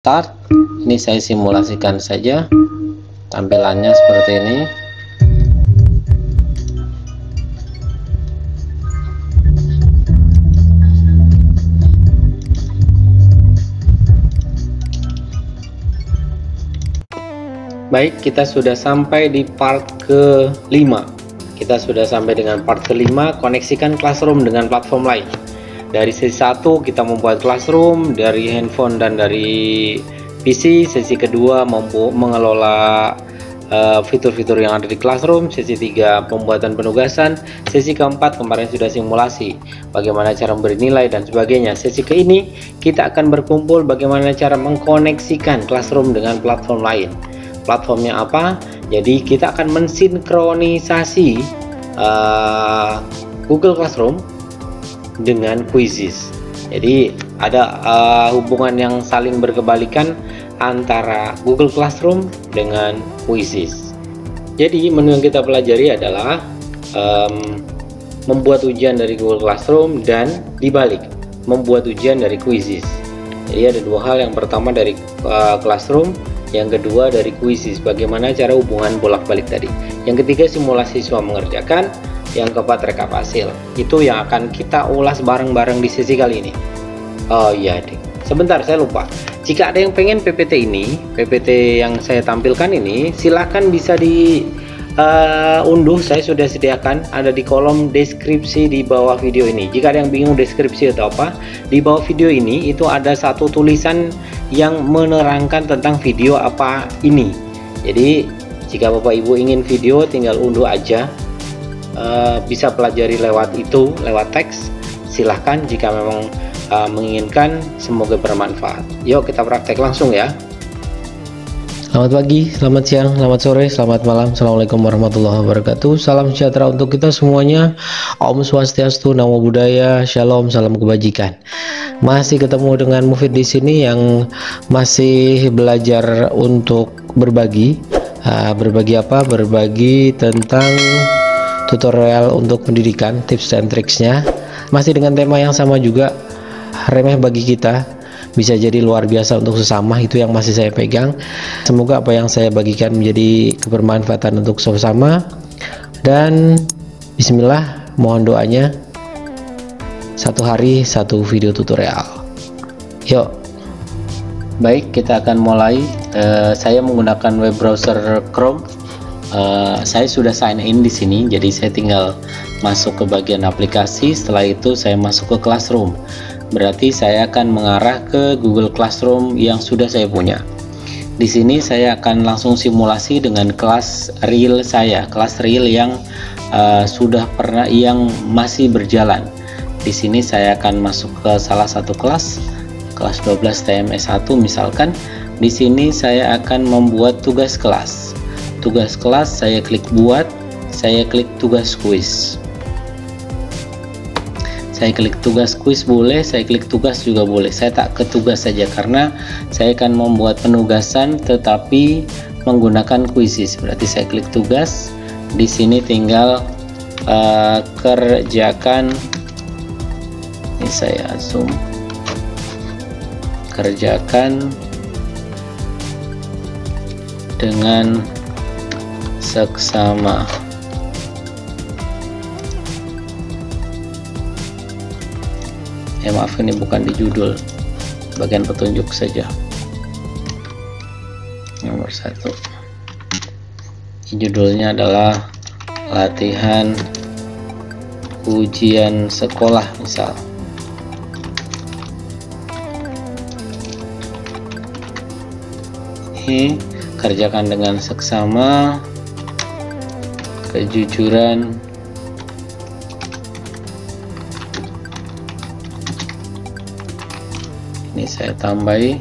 Start. Ini saya simulasikan saja tampilannya seperti ini. Baik, kita sudah sampai di part ke-5. Kita sudah sampai dengan part ke-5, koneksikan Classroom dengan platform lain. Dari sesi 1 kita membuat Classroom dari handphone dan dari PC. Sesi kedua mengelola fitur-fitur yang ada di Classroom. Sesi 3 pembuatan penugasan. Sesi keempat kemarin sudah simulasi bagaimana cara memberi nilai dan sebagainya. Sesi ke ini kita akan berkumpul bagaimana cara mengkoneksikan Classroom dengan platform lain. Platformnya apa? Jadi kita akan mensinkronisasi Google Classroom dengan Quizzes. Jadi ada hubungan yang saling berkebalikan antara Google Classroom dengan Quizzes. Jadi menu yang kita pelajari adalah membuat ujian dari Google Classroom dan dibalik, membuat ujian dari Quizzes. Jadi ada dua hal, yang pertama dari Classroom, yang kedua dari Quizzes, bagaimana cara hubungan bolak-balik tadi. Yang ketiga simulasi siswa mengerjakan. Yang keempat rekap hasil. Itu yang akan kita ulas bareng-bareng di sesi kali ini. Oh iya deh, sebentar saya lupa. Jika ada yang pengen PPT ini, PPT yang saya tampilkan ini, silahkan bisa diunduh. Saya sudah sediakan, ada di kolom deskripsi di bawah video ini. Jika ada yang bingung deskripsi atau apa, di bawah video ini itu ada satu tulisan yang menerangkan tentang video apa ini. Jadi jika Bapak Ibu ingin video, tinggal unduh aja. Bisa pelajari lewat itu, lewat teks. Silahkan jika memang menginginkan. Semoga bermanfaat. Yuk kita praktek langsung ya. Selamat pagi, selamat siang, selamat sore, selamat malam. Assalamualaikum warahmatullahi wabarakatuh. Salam sejahtera untuk kita semuanya. Om Swastiastu, Namo Buddhaya, Shalom, salam kebajikan. Masih ketemu dengan Mufid di sini yang masih belajar untuk berbagi. Berbagi apa? Berbagi tentang tutorial untuk pendidikan, tips dan triksnya. Masih dengan tema yang sama juga, remeh bagi kita, bisa jadi luar biasa untuk sesama. Itu yang masih saya pegang. Semoga apa yang saya bagikan menjadi kebermanfaatan untuk sesama. Dan bismillah, mohon doanya, satu hari satu video tutorial. Yuk. Baik, kita akan mulai. Saya menggunakan web browser Chrome. Saya sudah sign in di sini, jadi saya tinggal masuk ke bagian aplikasi. Setelah itu saya masuk ke Classroom. Berarti saya akan mengarah ke Google Classroom yang sudah saya punya. Di sini saya akan langsung simulasi dengan kelas real saya, kelas real yang sudah pernah, yang masih berjalan. Di sini saya akan masuk ke salah satu kelas 12 TMS 1 misalkan. Di sini saya akan membuat tugas kelas. Tugas kelas saya klik buat, saya klik tugas kuis. Saya klik tugas kuis boleh, saya klik tugas juga boleh. Saya tak ke tugas saja karena saya akan membuat penugasan tetapi menggunakan Quizzes. Berarti saya klik tugas. Di sini tinggal kerjakan. Ini saya zoom. Kerjakan dengan seksama. Maaf, ini bukan di judul, bagian petunjuk saja. Nomor 1. Judulnya adalah latihan ujian sekolah misal. Ini kerjakan dengan seksama, kejujuran, ini saya tambahi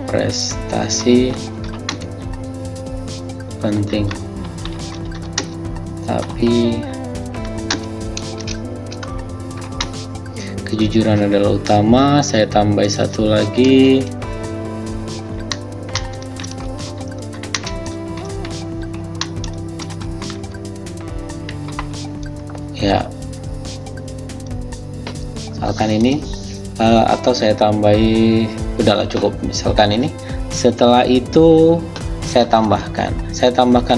prestasi penting tapi kejujuran adalah utama. Saya tambah satu lagi, ya misalkan ini atau saya tambahi, udahlah cukup, misalkan ini. Setelah itu saya tambahkan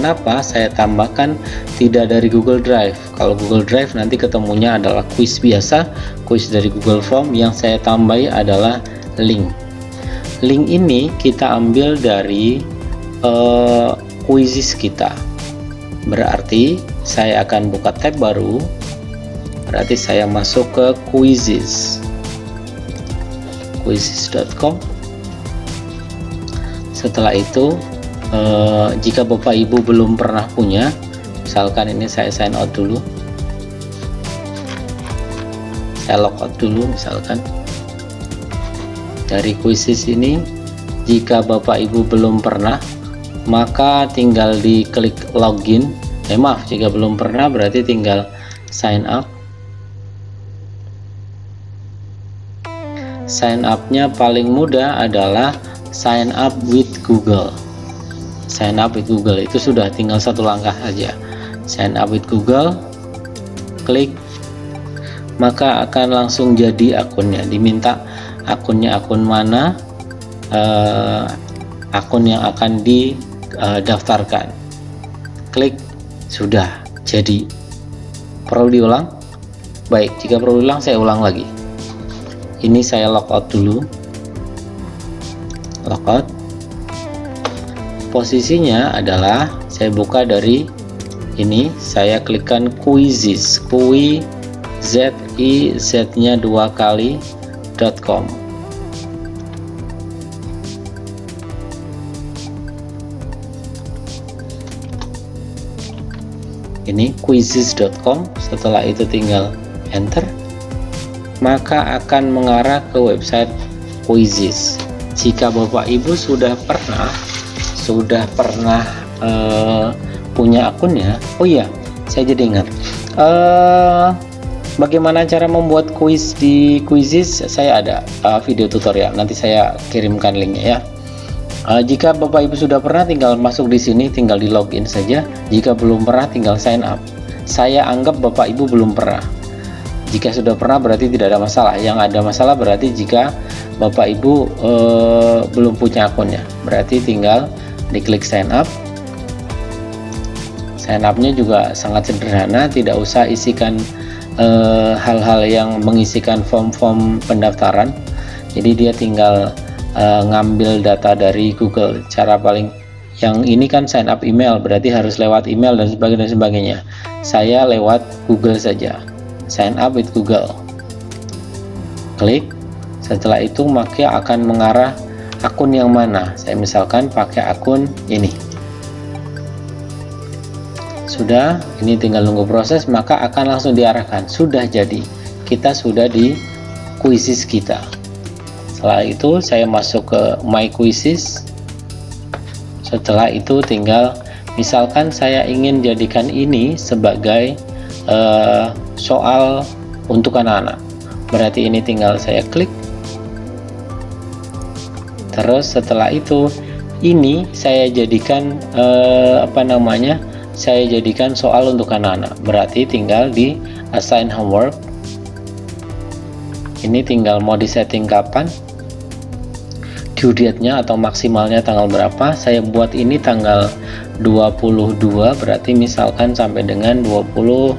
apa? Saya tambahkan tidak dari Google Drive. Kalau Google Drive nanti ketemunya adalah kuis biasa, kuis dari Google Form. Yang saya tambahi adalah link. Link ini kita ambil dari Quizzes kita. Berarti saya akan buka tab baru. Berarti saya masuk ke Quizzes, quizzes.com. Setelah itu jika Bapak Ibu belum pernah punya, misalkan ini saya sign out dulu, saya log out dulu misalkan dari Quizzes ini. Jika Bapak Ibu belum pernah, maka tinggal diklik login. Maaf, jika belum pernah berarti tinggal sign up. Sign up-nya paling mudah adalah sign up with Google. Sign up with Google itu sudah tinggal satu langkah saja. Sign up with Google, klik, maka akan langsung jadi akunnya. Diminta akunnya akun mana, akun yang akan didaftarkan. Klik, sudah jadi. Perlu diulang? Baik, jika perlu diulang saya ulang lagi. Ini saya logout dulu, logout. Posisinya adalah saya buka dari ini, saya klikkan Quizzes, Z-nya 2 kali .com. Ini quizzes.com. Setelah itu tinggal enter, maka akan mengarah ke website Quizzes. Jika Bapak Ibu sudah pernah punya akunnya, oh iya, saya jadi ingat, bagaimana cara membuat kuis di Quizzes. Saya ada video tutorial, nanti saya kirimkan linknya ya. Jika Bapak Ibu sudah pernah, tinggal masuk di sini, tinggal di login saja. Jika belum pernah, tinggal sign up. Saya anggap Bapak Ibu belum pernah. Jika sudah pernah berarti tidak ada masalah. Yang ada masalah berarti jika Bapak Ibu belum punya akunnya. Berarti tinggal diklik sign up. Sign up-nya juga sangat sederhana, tidak usah isikan hal-hal yang mengisikan form-form pendaftaran. Jadi dia tinggal ngambil data dari Google. Cara paling yang ini kan sign up email, berarti harus lewat email dan sebagainya. Saya lewat Google saja. Sign up with Google, klik. Setelah itu maka akan mengarah akun yang mana. Saya misalkan pakai akun ini. Sudah, ini tinggal nunggu proses, maka akan langsung diarahkan. Sudah jadi, kita sudah di Quizzes kita. Setelah itu saya masuk ke My Quizzes. Setelah itu tinggal, misalkan saya ingin jadikan ini sebagai soal untuk anak-anak, berarti ini tinggal saya klik. Terus setelah itu ini saya jadikan saya jadikan soal untuk anak-anak, berarti tinggal di assign homework. Ini tinggal mau disetting kapan, due date-nya atau maksimalnya tanggal berapa. Saya buat ini tanggal 22, berarti misalkan sampai dengan 20,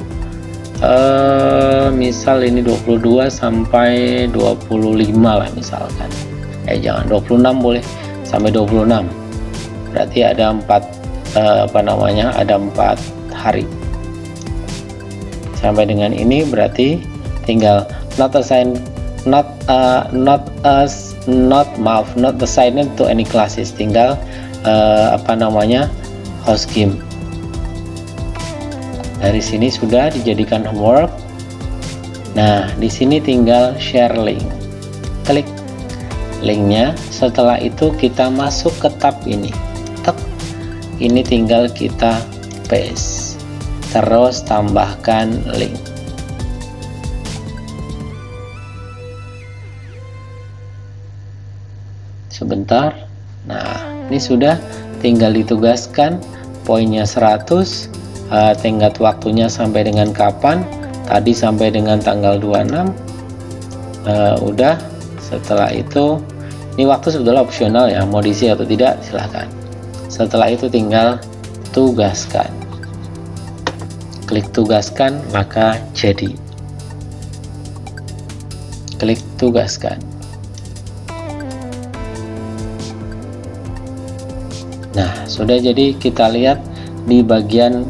misal ini 22 sampai 25 lah misalkan. Jangan 26, boleh sampai 26. Berarti ada 4 ada 4 hari. Sampai dengan ini berarti tinggal not assigned to any classes, tinggal host game. Dari sini sudah dijadikan homework. Nah, di sini tinggal share link. Klik linknya. Setelah itu kita masuk ke tab ini. Tek. Ini tinggal kita paste. Terus tambahkan link. Sebentar. Nah, ini sudah, tinggal ditugaskan. Poinnya 100. Tenggat waktunya sampai dengan kapan. Tadi sampai dengan tanggal 26. Udah. Setelah itu, ini waktu sebetulnya opsional ya, mau diisi atau tidak silahkan. Setelah itu tinggal tugaskan, klik tugaskan, maka jadi. Klik tugaskan. Nah, sudah. Jadi kita lihat di bagian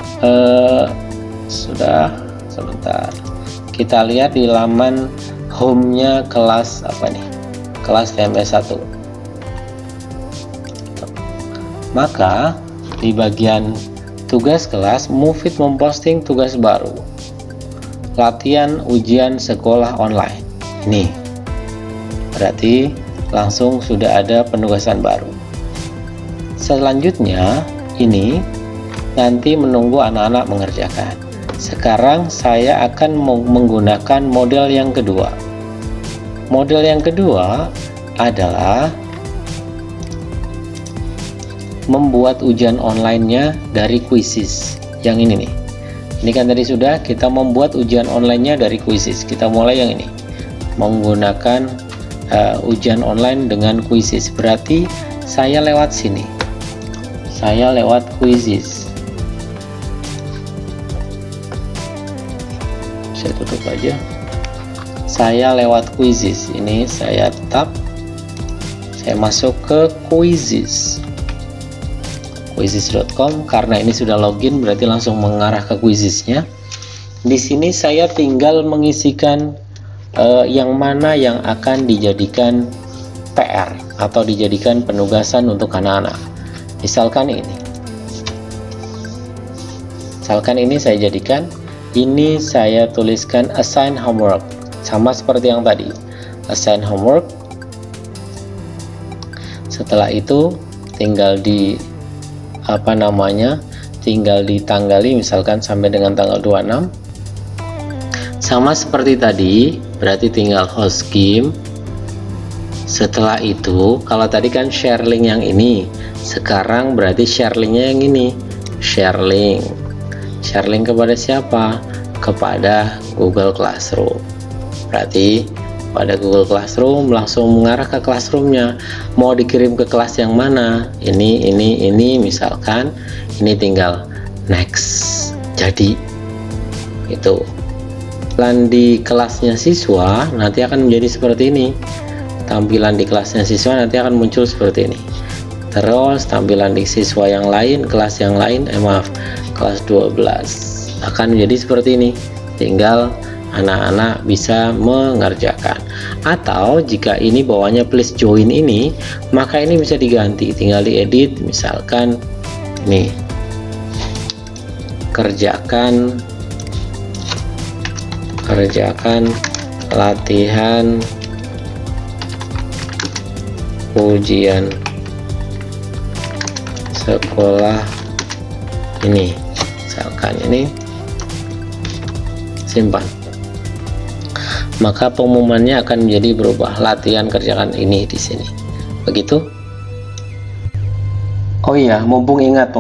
sudah. Sebentar, kita lihat di laman home-nya kelas apa nih, kelas TMS1. Maka di bagian tugas kelas, Mufid memposting tugas baru, latihan ujian sekolah online. Ini berarti langsung sudah ada penugasan baru. Selanjutnya ini nanti menunggu anak-anak mengerjakan. Sekarang saya akan menggunakan model yang kedua. Model yang kedua adalah membuat ujian online-nya dari Quizzes. Yang ini nih. Ini kan tadi sudah, kita membuat ujian online-nya dari Quizzes. Kita mulai yang ini. Menggunakan ujian online dengan Quizzes. Berarti saya lewat sini. Saya lewat Quizzes. Saya tutup aja. Saya lewat Quizzes. Ini saya tap, saya masuk ke Quizzes, quizzes.com. Karena ini sudah login, berarti langsung mengarah ke Quizzesnya. Di sini saya tinggal mengisikan yang mana yang akan dijadikan PR atau dijadikan penugasan untuk anak-anak. Misalkan ini. Misalkan ini saya jadikan. Ini saya tuliskan assign homework, sama seperti yang tadi, assign homework. Setelah itu tinggal tinggal ditanggali, misalkan sampai dengan tanggal 26. Sama seperti tadi, berarti tinggal host game. Setelah itu, kalau tadi kan share link yang ini, sekarang berarti share linknya yang ini, share link. Share link kepada siapa? Kepada Google Classroom. Berarti pada Google Classroom langsung mengarah ke Classroom-nya. Mau dikirim ke kelas yang mana? Ini misalkan. Ini tinggal next. Jadi itu. Tampilan di kelasnya siswa nanti akan menjadi seperti ini. Tampilan di kelasnya siswa nanti akan muncul seperti ini. Terus tampilan di siswa yang lain, kelas yang lain, kelas 12 akan menjadi seperti ini. Tinggal anak-anak bisa mengerjakan. Atau jika ini bawahnya please join ini, maka ini bisa diganti, tinggal diedit. Misalkan ini, kerjakan latihan ujian sekolah ini, misalkan ini, simpan. Maka pengumumannya akan menjadi berubah, latihan kerjakan ini di sini. Begitu. Oh iya, mumpung ingat,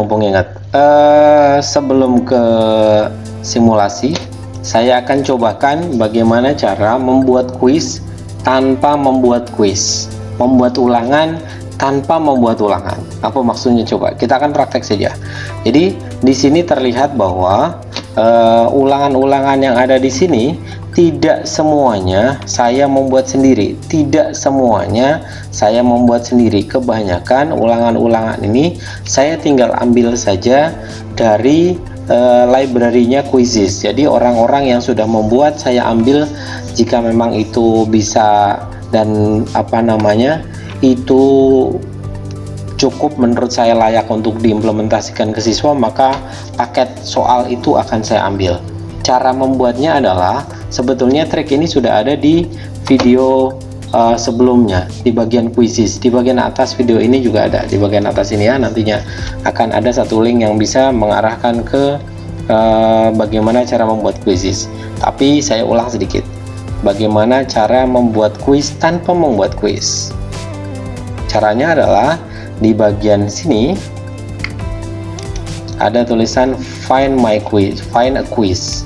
sebelum ke simulasi, saya akan cobakan bagaimana cara membuat kuis tanpa membuat kuis, membuat ulangan tanpa membuat ulangan. Apa maksudnya? Coba kita akan praktek saja. Jadi di sini terlihat bahwa ulangan-ulangan yang ada di sini tidak semuanya saya membuat sendiri, kebanyakan ulangan-ulangan ini saya tinggal ambil saja dari library-nya Quizzes. Jadi orang-orang yang sudah membuat saya ambil, jika memang itu bisa dan itu cukup menurut saya layak untuk diimplementasikan ke siswa, maka paket soal itu akan saya ambil. Cara membuatnya adalah, sebetulnya trik ini sudah ada di video sebelumnya, di bagian Quizzes. Di bagian atas video ini juga ada, di bagian atas ini ya, nantinya akan ada satu link yang bisa mengarahkan ke bagaimana cara membuat Quizzes. Tapi saya ulang sedikit, bagaimana cara membuat kuis tanpa membuat kuis. Caranya adalah di bagian sini ada tulisan find my quiz, find a quiz.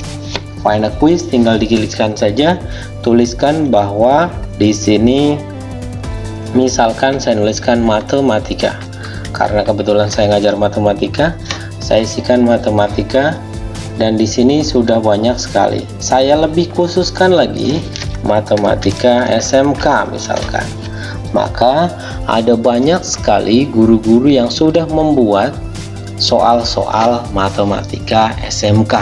find a quiz, tinggal diklikkan saja, tuliskan bahwa di sini misalkan saya nuliskan matematika, karena kebetulan saya ngajar matematika, saya isikan matematika, dan di sini sudah banyak sekali. Saya lebih khususkan lagi matematika SMK misalkan, maka ada banyak sekali guru-guru yang sudah membuat soal-soal matematika SMK,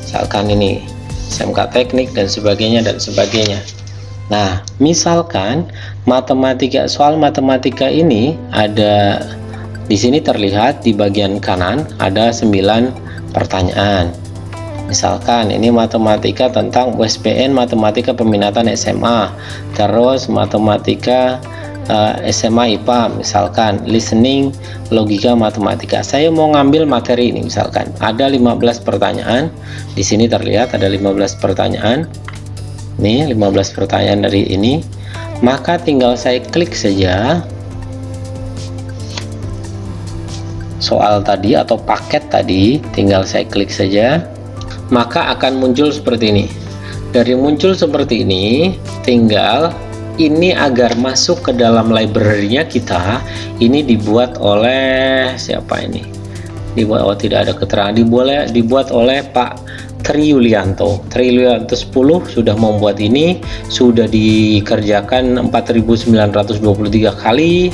misalkan ini SMK teknik dan sebagainya dan sebagainya. Nah, misalkan soal matematika ini ada di sini terlihat di bagian kanan ada 9 pertanyaan. Misalkan ini matematika tentang USBN, matematika peminatan SMA, terus matematika SMA IPA, misalkan listening, logika matematika. Saya mau ngambil materi ini, misalkan ada 15 pertanyaan. Di sini terlihat ada 15 pertanyaan. Nih 15 pertanyaan dari ini. Maka tinggal saya klik saja soal tadi atau paket tadi, tinggal saya klik saja, maka akan muncul seperti ini. Dari muncul seperti ini, tinggal ini agar masuk ke dalam library-nya kita, ini dibuat oleh siapa ini? Tidak ada keterangan. Dibuat oleh Pak Tri Yulianto 10 sudah membuat ini, sudah dikerjakan 4923 kali.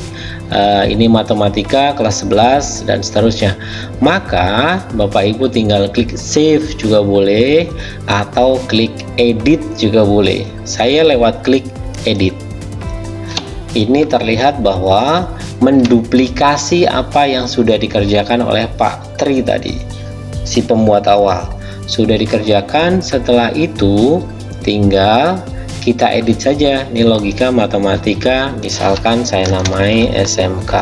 Ini matematika kelas 11 dan seterusnya. Maka Bapak Ibu tinggal klik save juga boleh, atau klik edit juga boleh. Saya lewat klik edit. Ini terlihat bahwa menduplikasi apa yang sudah dikerjakan oleh Pak Tri tadi, si pembuat awal sudah dikerjakan. Setelah itu tinggal kita edit saja. Ini logika matematika, misalkan saya namai SMK.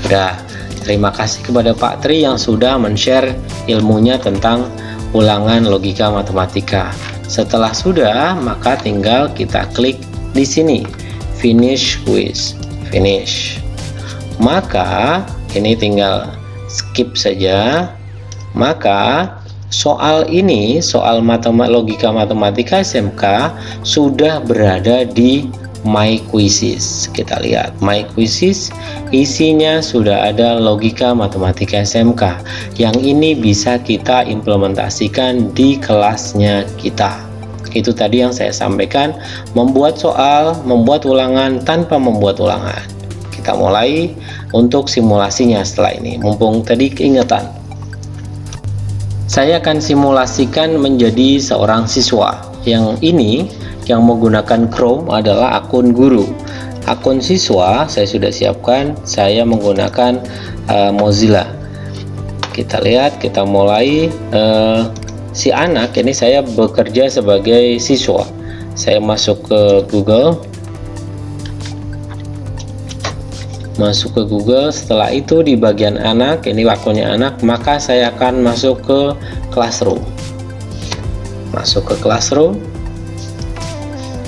Sudah. Terima kasih kepada Pak Tri yang sudah men-share ilmunya tentang ulangan logika matematika. Setelah sudah, maka tinggal kita klik di sini finish quiz, finish. Maka ini tinggal skip saja. Maka soal ini, soal logika matematika SMK sudah berada di My Quizzes. Kita lihat My Quizzes, isinya sudah ada logika matematika SMK. Yang ini bisa kita implementasikan di kelasnya kita. Itu tadi yang saya sampaikan, membuat soal, membuat ulangan tanpa membuat ulangan. Kita mulai untuk simulasinya setelah ini, mumpung tadi keingetan. Saya akan simulasikan menjadi seorang siswa. Yang ini yang menggunakan Chrome adalah akun guru. Akun siswa saya sudah siapkan, saya menggunakan Mozilla. Kita lihat, kita mulai. Si anak ini, saya bekerja sebagai siswa. Saya masuk ke Google. Setelah itu di bagian anak, ini akunnya anak, maka saya akan masuk ke Classroom.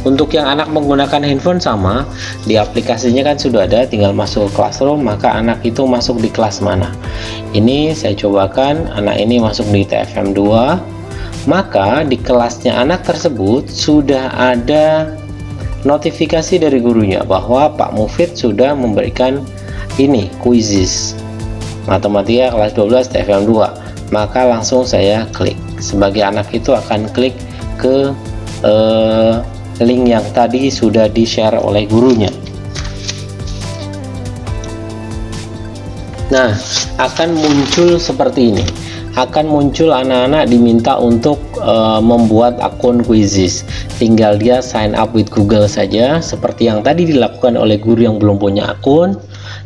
Untuk yang anak menggunakan handphone sama, di aplikasinya kan sudah ada, tinggal masuk ke Classroom, maka anak itu masuk di kelas mana. Ini saya cobakan, anak ini masuk di TFM 2. Maka di kelasnya anak tersebut sudah ada notifikasi dari gurunya bahwa Pak Mufid sudah memberikan ini quizzes matematika kelas 12 TFM 2. Maka langsung saya klik. Sebagai anak itu akan klik ke link yang tadi sudah di-share oleh gurunya. Nah, akan muncul seperti ini. Akan muncul anak-anak diminta untuk membuat akun quizzes. Tinggal dia sign up with Google saja, seperti yang tadi dilakukan oleh guru yang belum punya akun.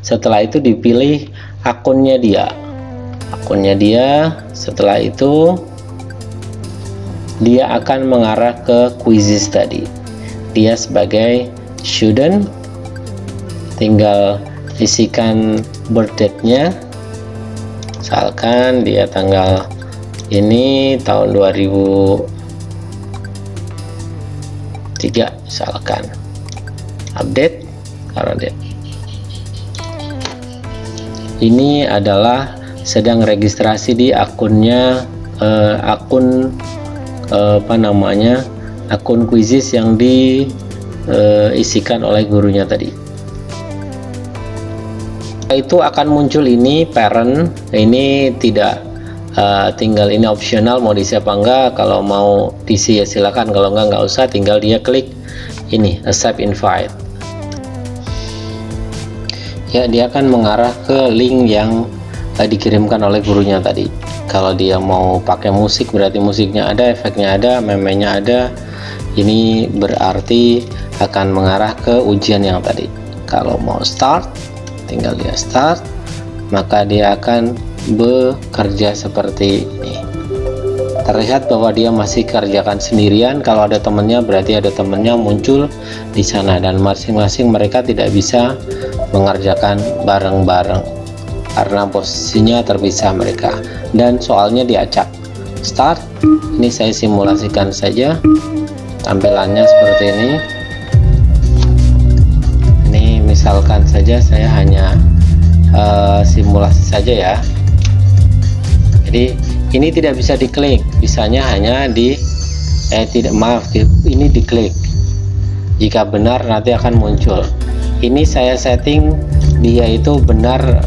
Setelah itu dipilih akunnya dia. Setelah itu dia akan mengarah ke quizzes tadi. Dia sebagai student, tinggal isikan birth date-nya. Misalkan dia tanggal ini tahun 2003, misalkan update karena date. Ini adalah sedang registrasi di akunnya, akun akun quizzes yang diisikan oleh gurunya tadi. Itu akan muncul ini parent, ini tidak tinggal ini opsional mau diisi apa enggak. Kalau mau diisi ya silakan, kalau enggak usah, tinggal dia klik ini accept invite. Ya, dia akan mengarah ke link yang dikirimkan oleh gurunya tadi. Kalau dia mau pakai musik berarti musiknya ada, efeknya ada, meme-nya ada. Ini berarti akan mengarah ke ujian yang tadi. Kalau mau start, tinggal dia start, maka dia akan bekerja seperti ini. Terlihat bahwa dia masih kerjakan sendirian. Kalau ada temennya berarti ada temennya muncul di sana, dan masing-masing mereka tidak bisa mengerjakan bareng-bareng karena posisinya terpisah mereka, dan soalnya diacak. Start, ini saya simulasikan saja tampilannya seperti ini. Ini misalkan saja saya hanya simulasi saja ya. Jadi ini tidak bisa diklik, bisanya hanya ini diklik. Jika benar nanti akan muncul. Ini saya setting dia itu benar,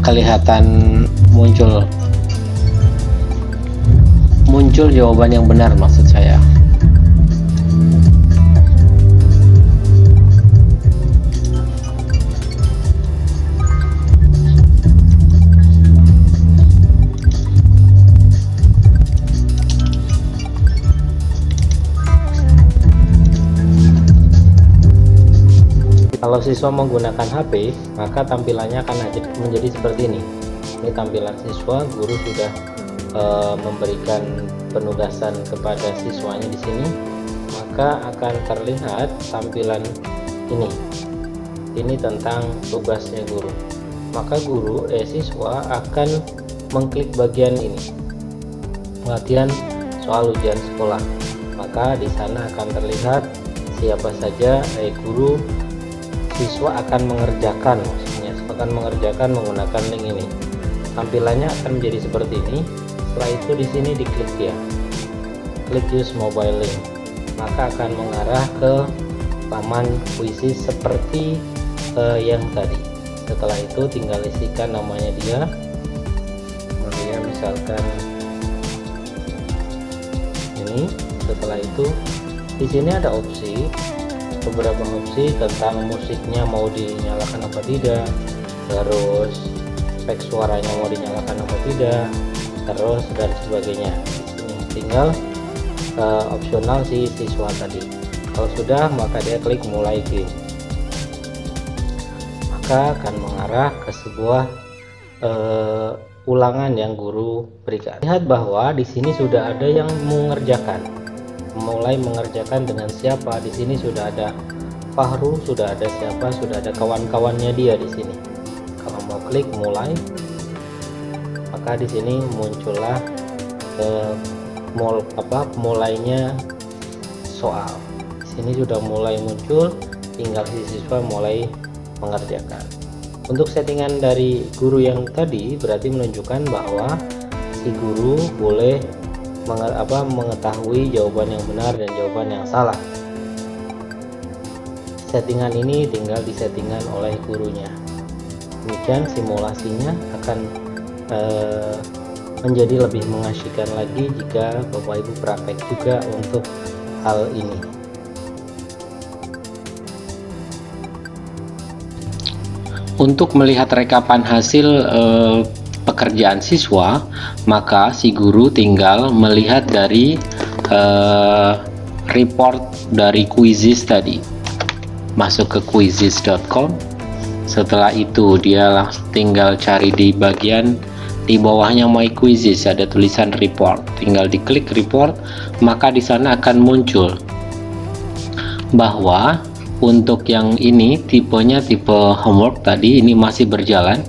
kelihatan muncul jawaban yang benar, maksud saya. Kalau siswa menggunakan HP, maka tampilannya akan menjadi seperti ini. Ini tampilan siswa, guru sudah memberikan penugasan kepada siswanya di sini, maka akan terlihat tampilan ini. Ini tentang tugasnya guru. Maka siswa akan mengklik bagian ini, latihan soal ujian sekolah. Maka di sana akan terlihat siapa saja guru. Siswa akan mengerjakan, menggunakan link ini. Tampilannya akan menjadi seperti ini. Setelah itu di sini diklik ya, klik use mobile link, maka akan mengarah ke laman quizzes seperti yang tadi. Setelah itu tinggal isikan namanya dia, misalkan ini. Setelah itu di sini ada beberapa opsi tentang musiknya mau dinyalakan apa tidak, terus spek suaranya mau dinyalakan apa tidak, terus dan sebagainya. Ini tinggal opsional si siswa tadi. Kalau sudah, maka dia klik mulai game, maka akan mengarah ke sebuah ulangan yang guru berikan. Lihat bahwa di sini sudah ada yang mulai mengerjakan dengan siapa. Di sini sudah ada Fahru, sudah ada siapa, sudah ada kawan-kawannya dia di sini. Kalau mau klik mulai, maka di sini muncullah mulainya soal. Di sini sudah mulai muncul, tinggal si siswa mulai mengerjakan. Untuk settingan dari guru yang tadi berarti menunjukkan bahwa si guru boleh mengetahui jawaban yang benar dan jawaban yang salah. Settingan ini tinggal disettingan oleh gurunya. Demikian simulasinya akan menjadi lebih mengasyikkan lagi jika Bapak Ibu praktek juga untuk hal ini. Untuk melihat rekapan hasil pekerjaan siswa, maka si guru tinggal melihat dari report dari quizzes tadi. Masuk ke quizzes.com. Setelah itu dia tinggal cari di bagian di bawahnya My Quizzes, ada tulisan report. Tinggal diklik report, maka di sana akan muncul bahwa untuk yang ini tipenya tipe homework tadi ini masih berjalan.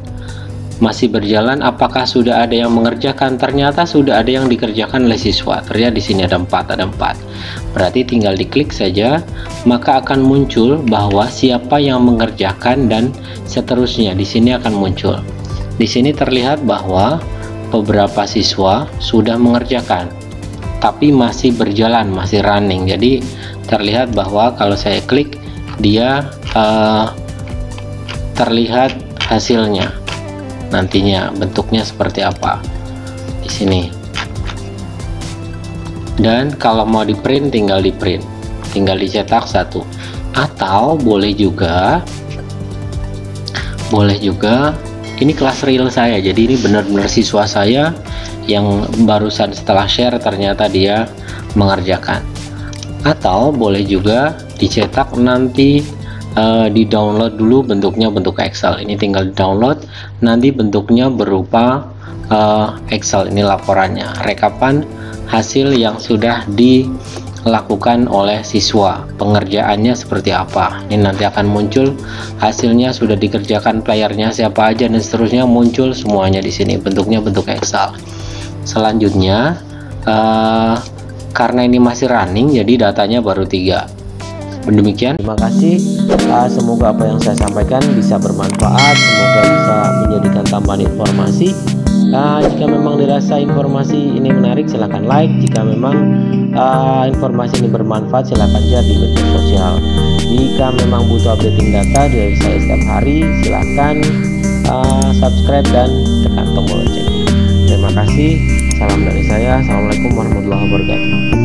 Apakah sudah ada yang mengerjakan? Ternyata sudah ada yang dikerjakan oleh siswa. Terlihat di sini ada 4. Berarti tinggal diklik saja, maka akan muncul bahwa siapa yang mengerjakan dan seterusnya. Di sini akan muncul. Di sini terlihat bahwa beberapa siswa sudah mengerjakan. tapi masih berjalan, masih running. Jadi terlihat bahwa kalau saya klik dia terlihat hasilnya, nantinya bentuknya seperti apa di sini. Dan kalau mau di print tinggal di print, tinggal dicetak satu. Atau boleh juga ini kelas real saya, jadi ini benar-benar siswa saya yang barusan setelah share ternyata dia mengerjakan. Atau boleh juga dicetak nanti di download dulu bentuknya bentuk Excel. Ini tinggal di download, nanti bentuknya berupa Excel. Ini laporannya, rekapan hasil yang sudah dilakukan oleh siswa, pengerjaannya seperti apa. Ini nanti akan muncul hasilnya, sudah dikerjakan playernya siapa aja dan seterusnya, muncul semuanya di sini, bentuknya bentuk Excel. Selanjutnya karena ini masih running, jadi datanya baru 3. Demikian, terima kasih. Semoga apa yang saya sampaikan bisa bermanfaat, semoga bisa menjadikan tambahan informasi. Jika memang dirasa informasi ini menarik, silahkan like. Jika memang informasi ini bermanfaat, silahkan share di media sosial. Jika memang butuh updating data dari saya setiap hari, silahkan subscribe dan tekan tombol lonceng. Terima kasih. Salam dari saya. Assalamualaikum warahmatullahi wabarakatuh.